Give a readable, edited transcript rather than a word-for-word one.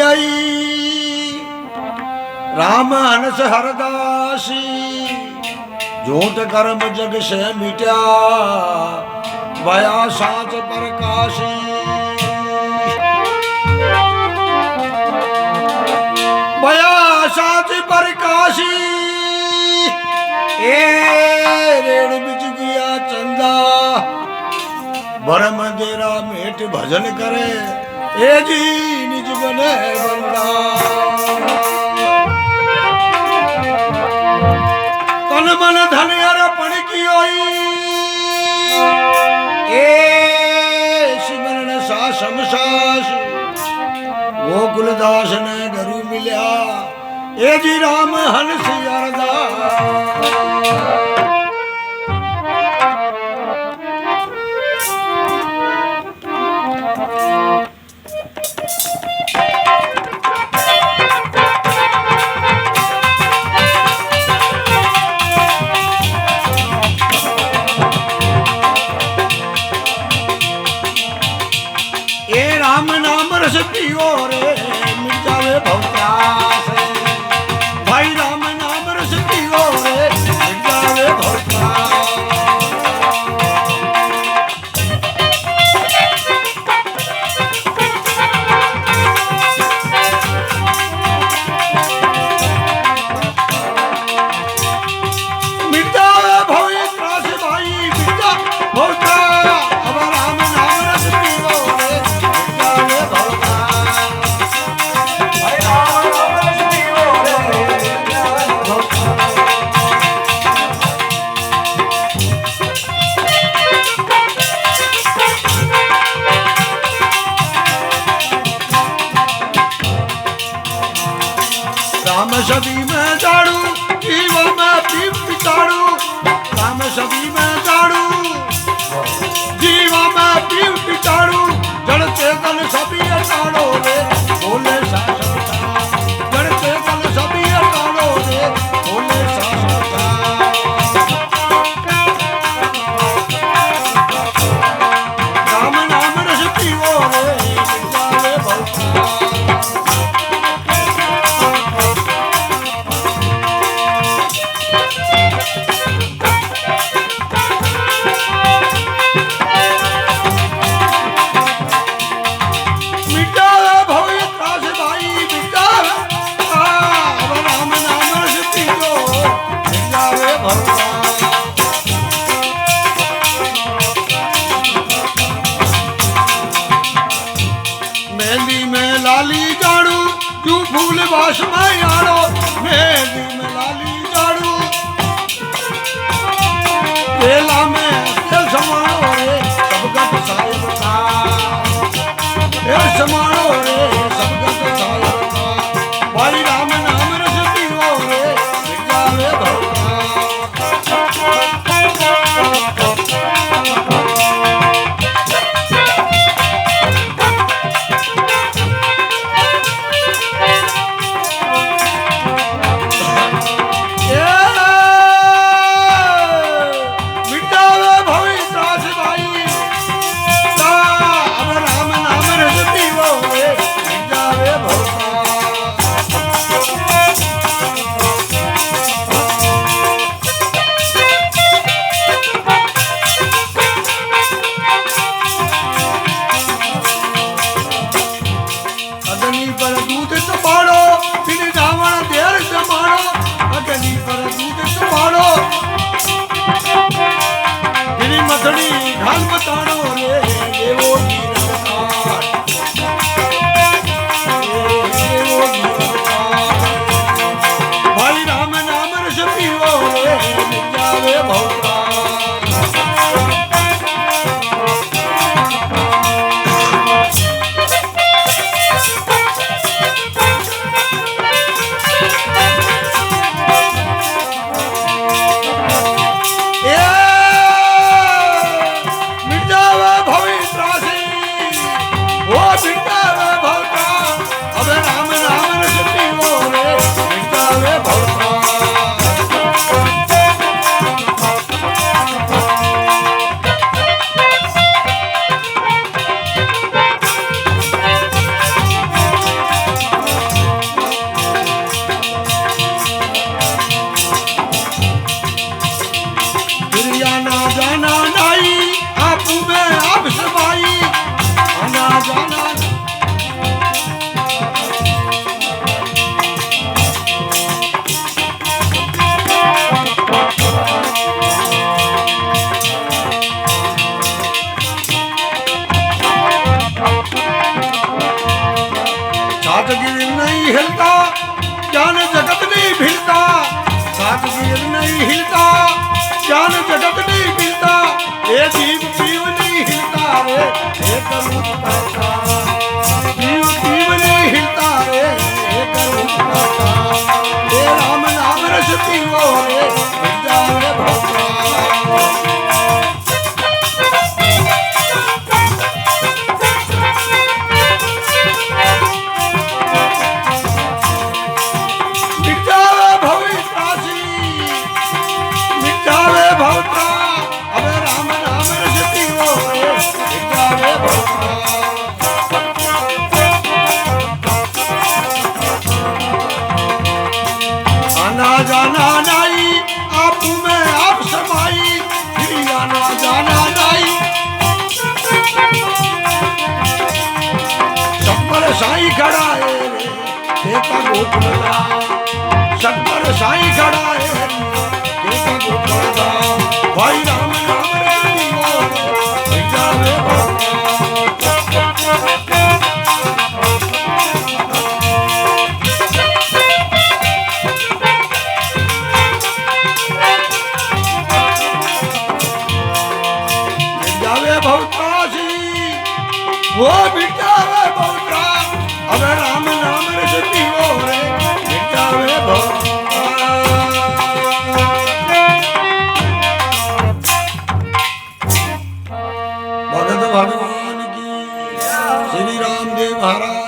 आई राम हंस हरदासी झूठ कर्म जग से मिटा भया साच प्रकाशी भया साच प्रकाशी ए रेड़ बिच गया चंदा भरम देरा मेट भजन करे ए जी निज बने बंदा तन मन धन अर्पण की होई ए सिमरन सा समसास गोकुलदास ने गुरु मिल्या ए जी राम हंस अरदास राम नाम रस पियो रे मिट जावे भवत्यास भाई राम नाम रस पियो रे मिट जावे भवत्यास मिट जावे भवत्यास भाई मिट जा भवत्यास अब राम नाम रस पियो रे राम सदी में जाड़ू जीव में पीप पिताड़ू राम सदी में जाड़ू जीव में पीप पिताड़ू जड़ चेतन सभी अटाड़ो रे बोले शासनता जड़ चेतन सभी अटाड़ो रे बोले शासनता राम नाम रस पीवो रे जावे भवत्यास मेहंदी में लाली जाड़ू तू फूल बास में यारो मेहंदी में लाली जाड़ू केला में तेल समारो रे सबका पसाए बता तेल समारो रे सबका पसाए बता भाई राम नाम रस पीवो रे मिट जावे अग्नि पर दूध तपाड़ो फिर रावण देर समाड़ो अग्नि पर दूध तपाड़ो फिर मथड़ी घाल बताड़ो रे देवो गिरफ्तार देवो गिरफ्तार भाई राम नाम रस पीवो रे मिट जावे भवत्यास मिट जावे भवत्यास सात गिर नहीं हिलता ज्ञान जगत नहीं भिलता सात गिर नहीं हिलता ज्ञान जगत नहीं भिलता ये जीव जीव नहीं हिलता रे ये करूं करता जीव जीव नहीं हिलता रे ये करूं करता ये राम नाम रसती वो रे जावे भगवान जाना नहीं आप में आप समाई फिर आना जाना नहीं शंकर साई खड़ा है देखा गोपला शंकर साई खड़ा है देखा गोपला भाई राम नाम रे जावे वो बिटावे बहुता अब राम नाम रसती वो रे बिटावे भगत भगवान की श्री रामदेव महाराज